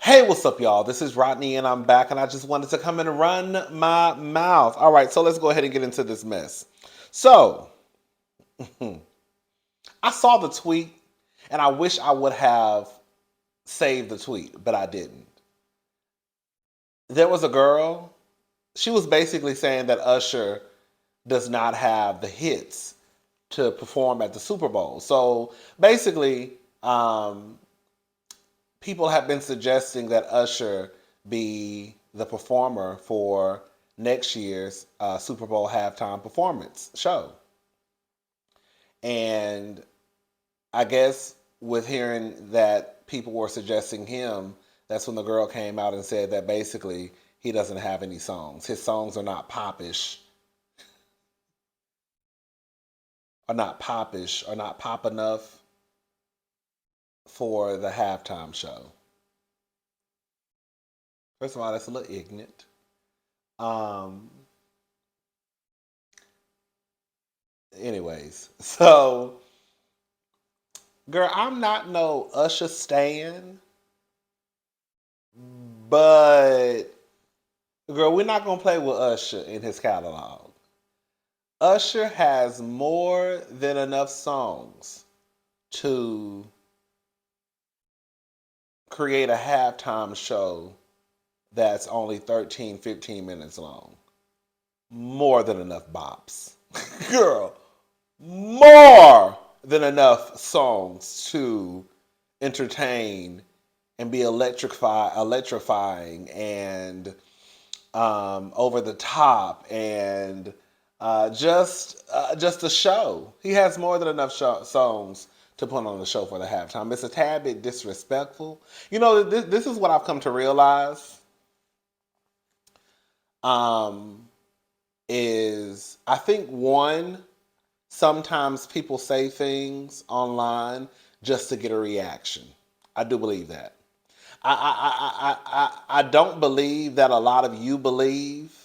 Hey, what's up, y'all? This is Rodney, and I'm back, and I just wanted to come and run my mouth. All right, so let's go ahead and get into this mess. So, I saw the tweet, and I wish I would have saved the tweet, but I didn't. There was a girl, she was basically saying that Usher does not have the hits to perform at the Super Bowl. So, basically, people have been suggesting that Usher be the performer for next year's Super Bowl halftime performance show. And I guess with hearing that people were suggesting him, that's when the girl came out and said that basically he doesn't have any songs. His songs are not popish, or not pop enough for the halftime show. First of all, that's a little ignorant. Um, anyways, so girl, I'm not no Usher stan, but girl, we're not gonna play with Usher in his catalog. Usher has more than enough songs to create a halftime show that's only 13, 15 minutes long. More than enough bops. Girl, more than enough songs to entertain and be electrifying and over the top and just a show. He has more than enough songs to put on the show for the halftime. It's a tad bit disrespectful. You know, this is what I've come to realize. Um, is I think one sometimes people say things online just to get a reaction. I do believe that. I don't believe that a lot of you believe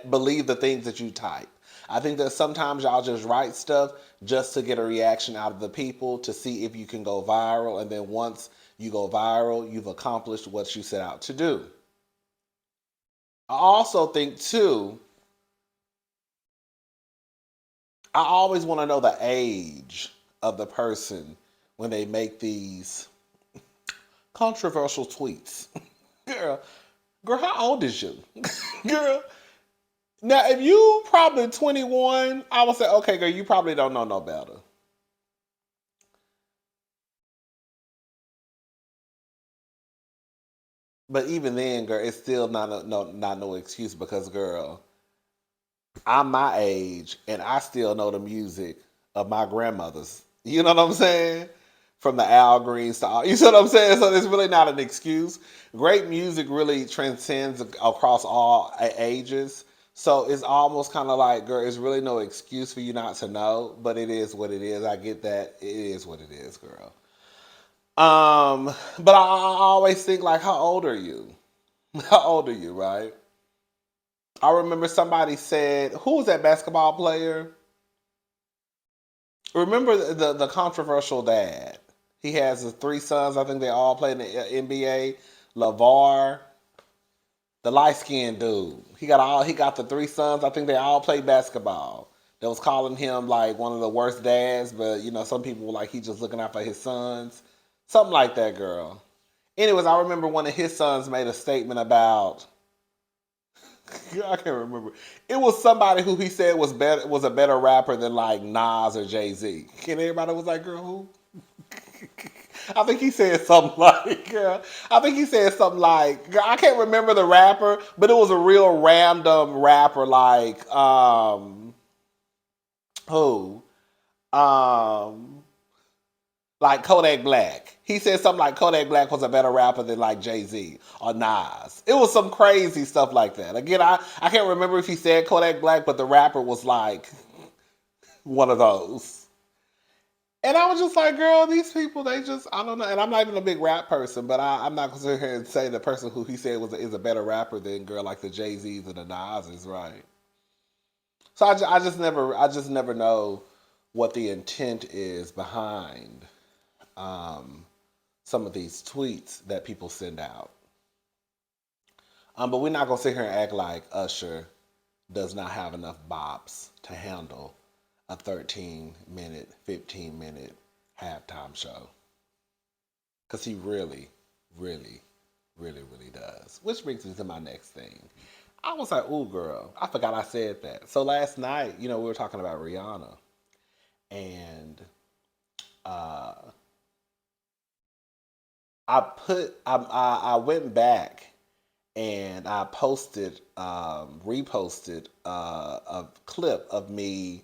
believe the things that you type. I think that sometimes y'all just write stuff just to get a reaction out of the people to see if you can go viral, and then once you go viral, you've accomplished what you set out to do. I also think too, I always want to know the age of the person when they make these controversial tweets. Girl, girl, how old is you? Girl, now if you probably 21, I would say, okay, girl, you probably don't know no better. But even then, girl, it's still not no excuse because, girl, I'm my age and I still know the music of my grandmothers. You know what I'm saying? From the Al Greens to all, you see what I'm saying? So it's really not an excuse. Great music really transcends across all ages. So it's almost kind of like, girl, it's really no excuse for you not to know, but it is what it is. I get that. It is what it is, girl. But I always think like, how old are you? How old are you, right? I remember somebody said, who was that basketball player? Remember the controversial dad? He has his three sons. I think they all play in the NBA. LeVar, the light skinned dude. He got the three sons. I think they all play basketball. They was calling him like one of the worst dads, but you know, some people were like he just looking out for his sons. Something like that, girl. Anyways, I remember one of his sons made a statement about I can't remember. It was somebody who he said was a better rapper than like Nas or JayZ. And everybody was like, "Girl, who?" I think he said something like, I think he said something like, I can't remember the rapper, but it was a real random rapper like, who? Um, like Kodak Black. He said something like Kodak Black was a better rapper than like JayZ or Nas. It was some crazy stuff like that. Again, I can't remember if he said Kodak Black, but the rapper was like one of those. And I was just like, girl, these people, they just, I don't know. And I'm not even a big rap person, but I'm not going to sit here and say the person who he said is a better rapper than girl like the Jay-Z's and the Nas's, right? So I just never know what the intent is behind um, some of these tweets that people send out. But we're not gonna sit here and act like Usher does not have enough bops to handle a 13-minute, 15-minute halftime show. Because he really, really, really, really does. Which brings me to my next thing. I was like, ooh, girl, I forgot I said that. So last night, we were talking about Rihanna. And uh, I went back and I reposted a clip of me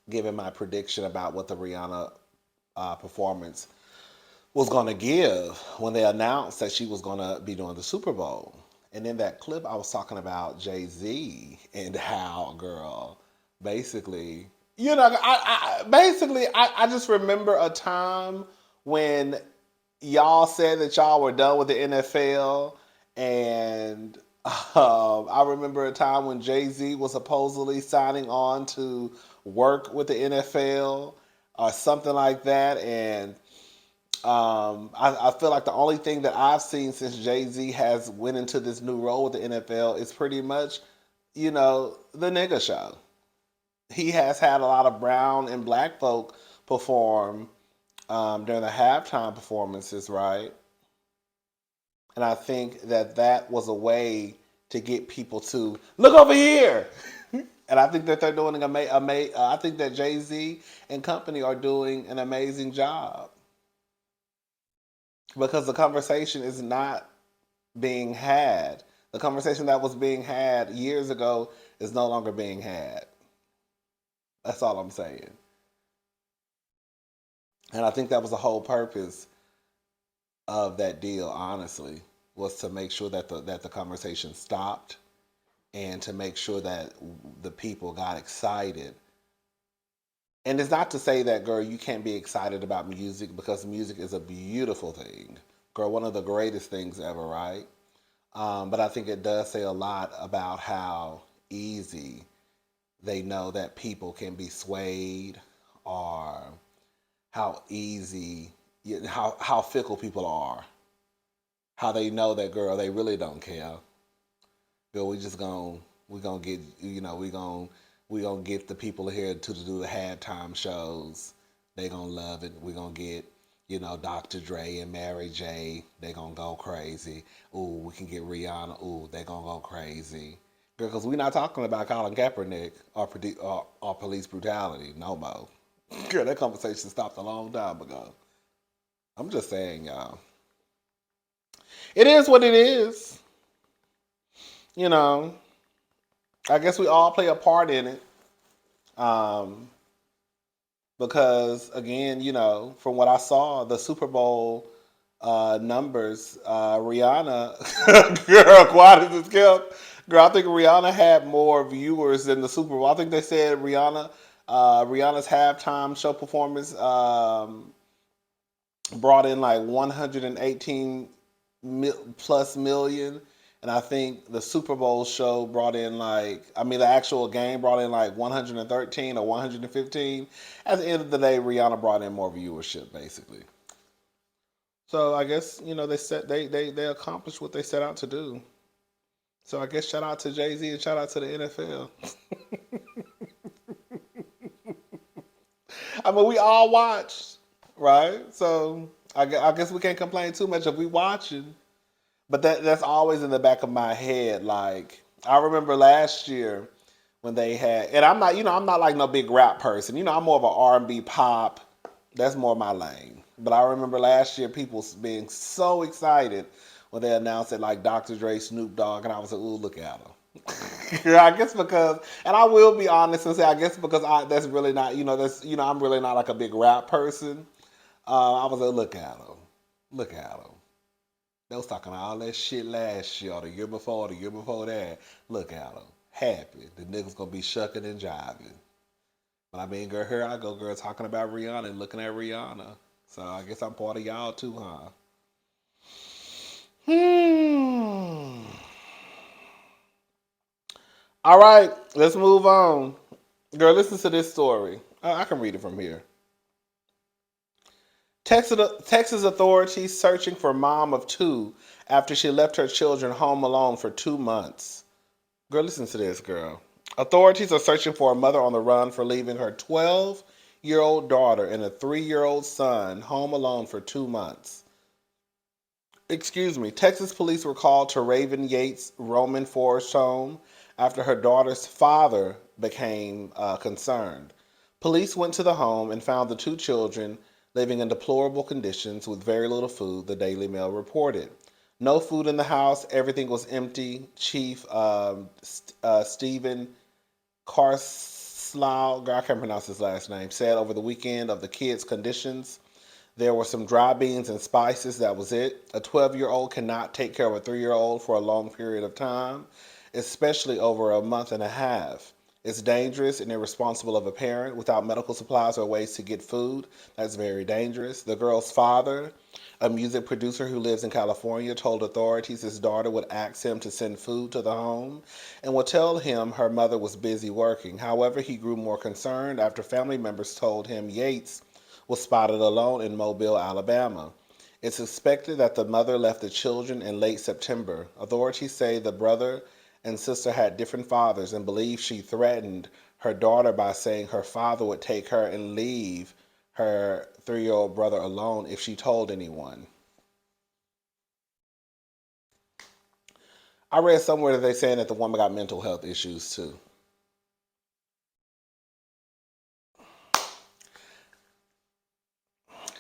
giving my prediction about what the Rihanna performance was going to give when they announced that she was going to be doing the Super Bowl. And in that clip, I was talking about JayZ and how, girl, basically, I just remember a time when y'all said that y'all were done with the NFL, and I remember a time when JayZ was supposedly signing on to work with the NFL or something like that, and I feel like the only thing that I've seen since JayZ has went into this new role with the NFL is pretty much, the nigga show. He has had a lot of brown and black folk perform during the halftime performances, right? And I think that was a way to get people to look over here. And I think that they're doing I think that JayZ and company are doing an amazing job because the conversation is not being had. The conversation that was being had years ago is no longer being had. That's all I'm saying. And I think that was the whole purpose of that deal, honestly, was to make sure that the conversation stopped and to make sure that the people got excited. And it's not to say that, girl, you can't be excited about music because music is a beautiful thing. Girl, one of the greatest things ever, right? But I think it does say a lot about how easy they know that people can be swayed or how easy, how fickle people are. How they know that, girl, they really don't care. Girl, we gonna get, we gonna get the people here to do the halftime shows. They gonna love it. We gonna get, Dr. Dre and Mary J. They gonna go crazy. Ooh, we can get Rihanna. Ooh, they gonna go crazy. Girl, because we not talking about Colin Kaepernick or police brutality no more. Girl, that conversation stopped a long time ago. I'm just saying, y'all. It is what it is. You know, I guess we all play a part in it. Um, because again, from what I saw, the Super Bowl numbers, Rihanna, girl, quiet as it's kept. Girl, I think Rihanna had more viewers than the Super Bowl. I think they said Rihanna's halftime show performance brought in like 118 plus million. And I think the Super Bowl show brought in the actual game brought in like 113 or 115. At the end of the day, Rihanna brought in more viewership, basically. So I guess they accomplished what they set out to do. So I guess shout out to JayZ and shout out to the NFL. I mean, we all watched, right? So I guess we can't complain too much if we watching. But that's always in the back of my head. Like I remember last year when they had, and I'm not like no big rap person. I'm more of an R&B pop. That's more my lane. But I remember last year people being so excited when they announced it, like Dr. Dre, Snoop Dogg, and I was like, ooh, look at them. I guess because, and I will be honest and say, I guess because that's really not, I'm really not like a big rap person. I was like, look at them. They was talking all that shit last year, or the year before, the year before that. Look at them. Happy. The niggas gonna be shucking and jiving. But I mean, girl, here I go, girl, talking about Rihanna and looking at Rihanna. So I guess I'm part of y'all too, huh? All right, let's move on. Girl, listen to this story. I can read it from here. Texas authorities searching for mom of two after she left her children home alone for 2 months. Girl, listen to this, girl. Authorities are searching for a mother on the run for leaving her 12-year-old daughter and a 3-year-old son home alone for 2 months. Excuse me. Texas police were called to Raven Yates' Roman Forest home after her daughter's father became concerned. Police went to the home and found the two children living in deplorable conditions with very little food, the Daily Mail reported. No food in the house, everything was empty. Chief Stephen Carslow, I can't pronounce his last name, said over the weekend of the kids' conditions. There were some dry beans and spices, that was it. A 12-year-old cannot take care of a 3-year-old for a long period of time, especially over a month and a half. It's dangerous and irresponsible of a parent without medical supplies or ways to get food. That's very dangerous. The girl's father, a music producer who lives in California, told authorities his daughter would ask him to send food to the home and would tell him her mother was busy working. However, he grew more concerned after family members told him Yates was spotted alone in Mobile, Alabama. It's suspected that the mother left the children in late September. Authorities say the brother and sister had different fathers and believe she threatened her daughter by saying her father would take her and leave her 3-year-old brother alone if she told anyone. I read somewhere that they're saying that the woman got mental health issues too.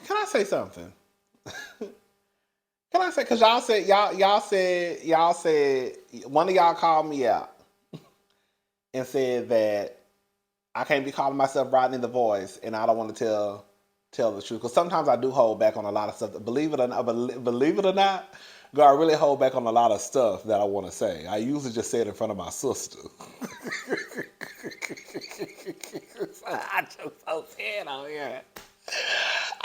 Can I say something? Can I say, because y'all said one of y'all called me out and said that I can't be calling myself Rodney The Voice, and I don't want to tell the truth. Because sometimes I do hold back on a lot of stuff. Believe it or not, God, I really hold back on a lot of stuff that I want to say. I usually just say it in front of my sister. I just don't say it on here.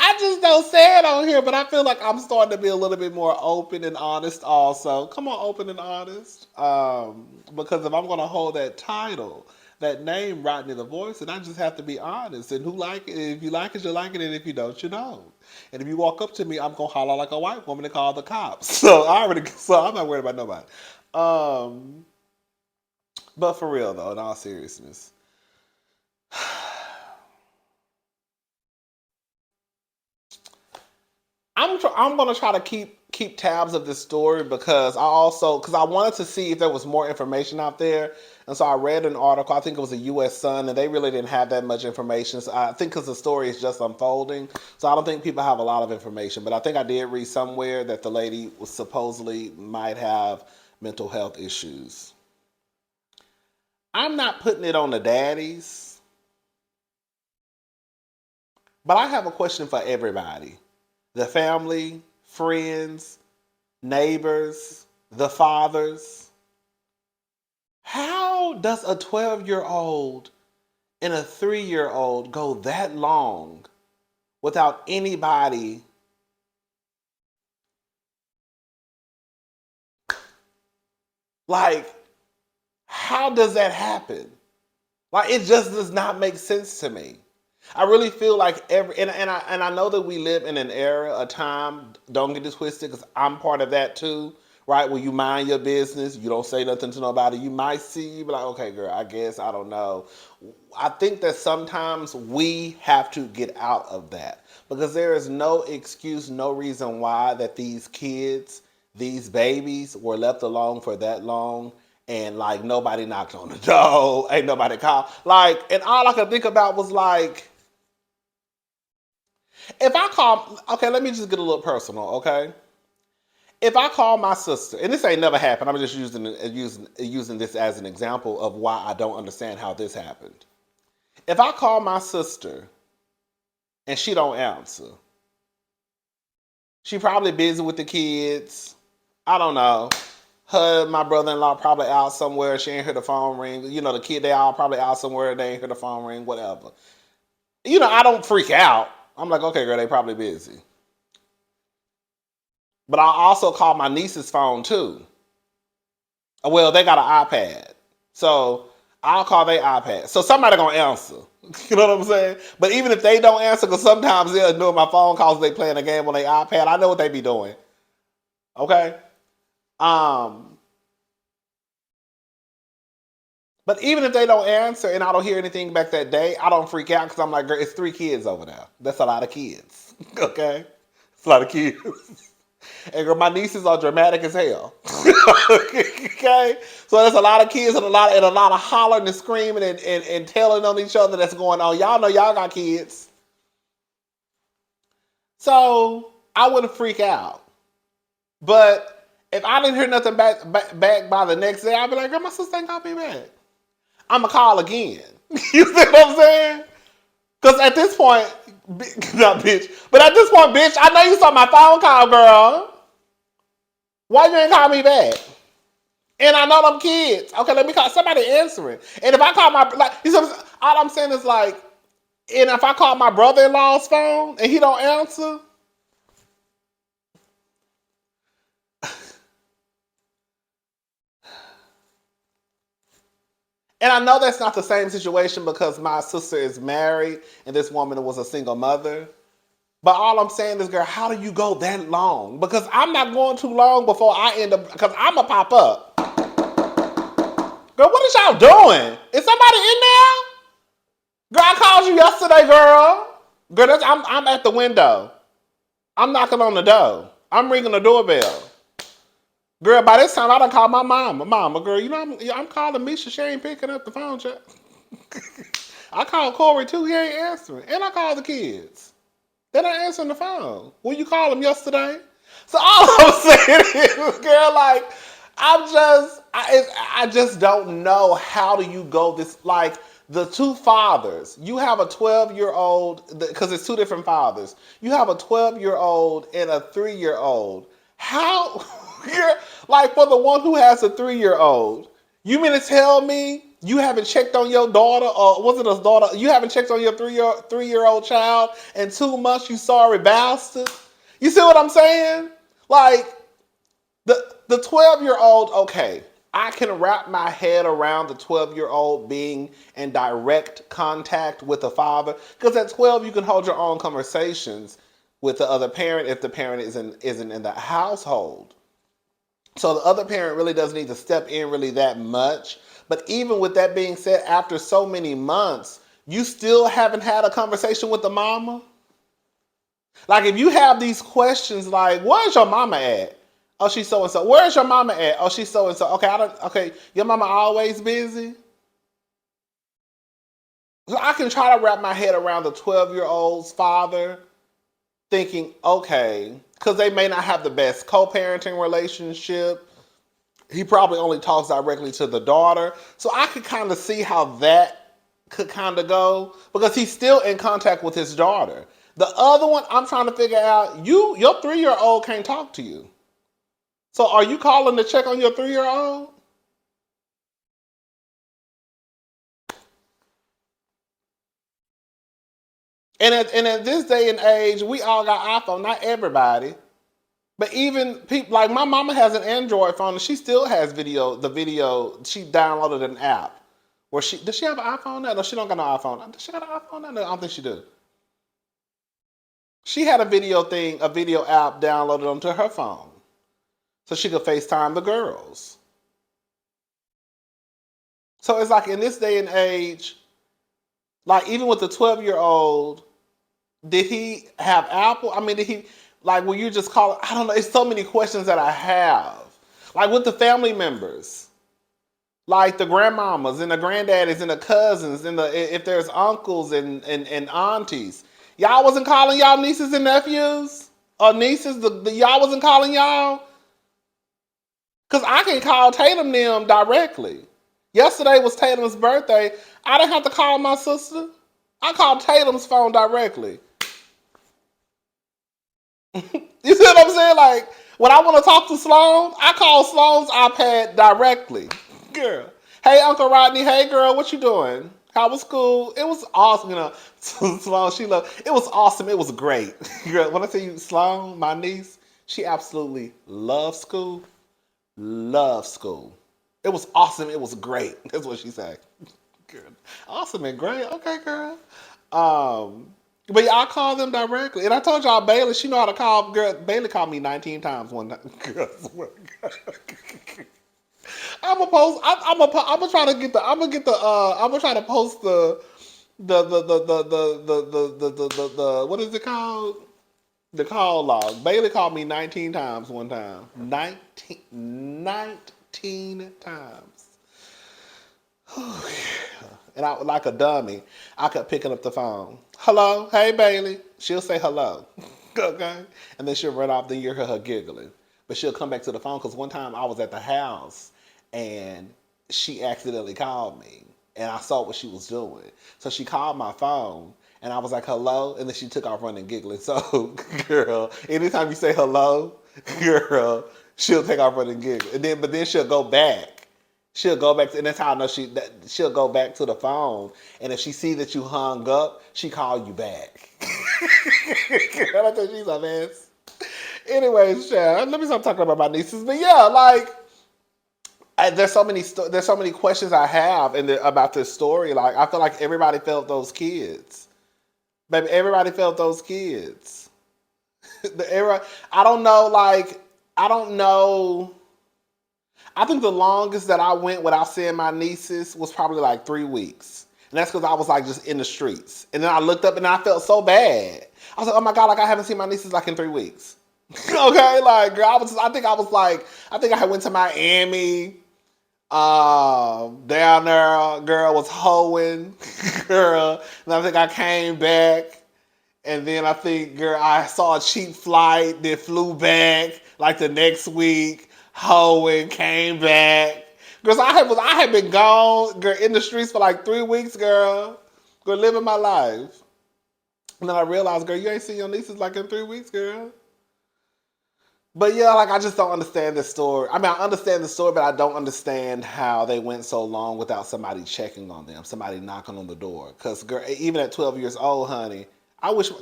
I just don't say it on here, but I feel like I'm starting to be a little bit more open and honest also. Come on, open and honest. Because if I'm going to hold that title, that name, Rodney The Voice, and I just have to be honest. And who like it? If you like it, you like it, and if you don't, you don't. And if you walk up to me, I'm gonna holler like a white woman and call the cops. So I'm not worried about nobody. Um, but for real though, in all seriousness, I'm gonna try to keep tabs of this story because I wanted to see if there was more information out there, and so I read an article. I think it was a U.S. Sun, and they really didn't have that much information. So I think because the story is just unfolding, so I don't think people have a lot of information. But I think I did read somewhere that the lady was supposedly might have mental health issues. I'm not putting it on the daddies, but I have a question for everybody: the family, friends, neighbors, the fathers. How does a 12-year-old and a 3-year-old go that long without anybody? Like, how does that happen? Like, it just does not make sense to me. I really feel like I know that we live in an era, a time. Don't get it twisted, because I'm part of that too, right? Where you mind your business, you don't say nothing to nobody. You might see, you be like, okay, girl, I guess I don't know. I think that sometimes we have to get out of that because there is no excuse, no reason why that these kids, these babies, were left alone for that long and like nobody knocked on the door, ain't nobody called. Like, and all I could think about was like, if I call, okay, let me just get a little personal, okay? If I call my sister, and this ain't never happened, I'm just using this as an example of why I don't understand how this happened. If I call my sister and she don't answer, she probably busy with the kids. I don't know. Her, my brother-in-law probably out somewhere. She ain't hear the phone ring. You know, the kid, they all probably out somewhere. They ain't hear the phone ring, whatever. You know, I don't freak out. I'm like, okay, girl, they probably busy. But I also call my niece's phone too. Well, they got an iPad. So I'll call their iPad. So somebody gonna answer. You know what I'm saying? But even if they don't answer, because sometimes they'll ignore my phone calls, they playing a game on their iPad. I know what they be doing. Okay. Um, but even if they don't answer and I don't hear anything back that day, I don't freak out because I'm like, girl, it's 3 kids over there. That's a lot of kids. Okay? It's a lot of kids. And girl, my nieces are dramatic as hell. Okay? So there's a lot of kids and a lot of hollering and screaming and telling on each other that's going on. Y'all know y'all got kids. So I wouldn't freak out. But if I didn't hear nothing back by the next day, I'd be like, girl, my sister ain't got me back. I'm going to call again. You see what I'm saying? Because at this point, not bitch, but at this point, bitch, I know you saw my phone call, girl. Why you ain't call me back? And I know them kids. Okay, let me call somebody answering. And if I call my, like, you know, all I'm saying is like, and if I call my brother-in-law's phone and he don't answer, and I know that's not the same situation because my sister is married and this woman was a single mother. But all I'm saying is, girl, how do you go that long? Because I'm not going too long before I end up, because I'm going to pop up. Girl, what is y'all doing? Is somebody in there? Girl, I called you yesterday, girl. Girl, I'm at the window. I'm knocking on the door. I'm ringing the doorbell. Girl, by this time, I done called my mama. Mama, girl, you know, I'm calling Misha. She ain't picking up the phone. I called Corey, too. He ain't answering. And I called the kids. They're not answering the phone. Will you call them yesterday? So all I'm saying is, girl, like, I just don't know how do you go this, like, the two fathers. You have a 12-year-old, because it's two different fathers. You have a 12-year-old and a 3-year-old. How, like, for the one who has a 3-year-old, you mean to tell me you haven't checked on your daughter, or was it a daughter? You haven't checked on your 3-year-old child in 2 months, you sorry bastard? You see what I'm saying? Like, the 12-year-old, okay, I can wrap my head around the 12-year-old being in direct contact with the father, because at 12 you can hold your own conversations with the other parent if the parent isn't in the household. So the other parent really doesn't need to step in really that much. But even with that being said, after so many months, you still haven't had a conversation with the mama? Like, if you have these questions like, where's your mama at? Oh, she's so and so. Where's your mama at? Oh, she's so and so. Okay, your mama always busy? So I can try to wrap my head around the 12-year-old's father thinking, okay, because they may not have the best co-parenting relationship. He probably only talks directly to the daughter. So I could kind of see how that could kind of go, because he's still in contact with his daughter. The other one, I'm trying to figure out, your 3-year-old can't talk to you. So are you calling to check on your 3-year-old? And at this day and age, we all got iPhone, not everybody. But even people, like my mama has an Android phone and she still has video, she downloaded an app. Does she have an iPhone now? No, she don't got no iPhone. Does she got an iPhone now? No, I don't think she do. She had a video app downloaded onto her phone. So she could FaceTime the girls. So it's like in this day and age, like even with the 12-year-old, did he have Apple? I mean, did he, like, will you just call it? I don't know. It's so many questions that I have. Like with the family members, like the grandmamas and the granddaddies and the cousins and if there's uncles and aunties. Y'all wasn't calling y'all nieces and nephews? Or nieces, y'all wasn't calling y'all? Because I can call Tatum them directly. Yesterday was Tatum's birthday. I didn't have to call my sister. I called Tatum's phone directly. You see what I'm saying? Like, when I want to talk to Sloan, I call Sloan's iPad directly. Girl. Hey, Uncle Rodney. Hey, girl. What you doing? How was school? It was awesome. You know, Sloan, it was awesome. It was great. Girl, when I tell you, Sloan, my niece, she absolutely loves school. Loves school. It was awesome. It was great. That's what she said. Girl. Awesome and great. Okay, girl. But yeah, I called them directly, and I told y'all Bailey. She know how to call. Girl, Bailey called me 19 times one time. Girl, I swear to God. I'm gonna post. I'm gonna try to get the. I'm gonna get the. I'm gonna try to post the what is it called? The call log. Bailey called me 19 times one time. 19 times. And I, like a dummy, I kept picking up the phone. Hello, hey Bailey. She'll say hello, okay, and then she'll run off. Then you hear her giggling, but she'll come back to the phone because one time I was at the house and she accidentally called me, and I saw what she was doing. So she called my phone, and I was like hello, and then she took off running giggling. So, girl, anytime you say hello, girl, she'll take off running giggling, and then but then she'll go back. She'll go back, and that's how I know she'll go back to the phone, and if she see that you hung up, she call you back. I think she's a mess. Anyways, Chad, let me stop talking about my nieces. But yeah, like there's so many questions I have about this story. Like I feel like everybody felt those kids, baby. Everybody felt those kids. The era. I don't know. Like I don't know. I think the longest that I went without seeing my nieces was probably like 3 weeks. And that's because I was like just in the streets. And then I looked up and I felt so bad. I was like, oh my God, like I haven't seen my nieces like in 3 weeks. Okay, like girl, I think I went to Miami. Down there, girl was hoeing, girl. And I think I came back. And then I think, girl, I saw a cheap flight, then flew back like the next week, hoeing, came back. Because I had been gone, girl, in the streets for like 3 weeks, girl. Girl, living my life. And then I realized, girl, you ain't seen your nieces like in 3 weeks, girl. But yeah, like I just don't understand this story. I mean, I understand the story, but I don't understand how they went so long without somebody checking on them, somebody knocking on the door. Because, girl, even at 12 years old, honey, I wish.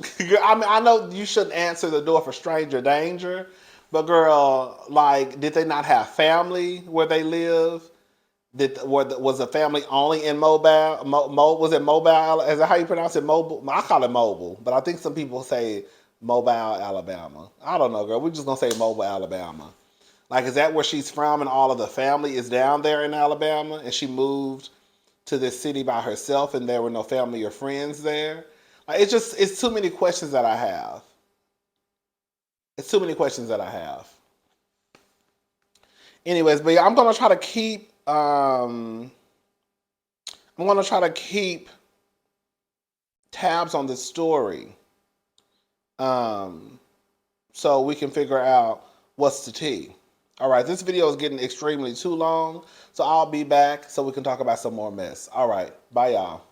I mean, I know you shouldn't answer the door for stranger danger, but girl, like, did they not have family where they live? Was the family only in Mobile? Was it Mobile? Is that how you pronounce it? Mobile? I call it Mobile, but I think some people say Mobile, Alabama. I don't know, girl. We're just gonna say Mobile, Alabama. Like, is that where she's from, and all of the family is down there in Alabama, and she moved to this city by herself, and there were no family or friends there? Like, it's too many questions that I have. It's too many questions that I have. Anyways, but yeah, I'm gonna try to keep tabs on this story, um, so we can figure out what's the tea. All right, this video is getting extremely too long, so I'll be back so we can talk about some more mess. All right, bye y'all.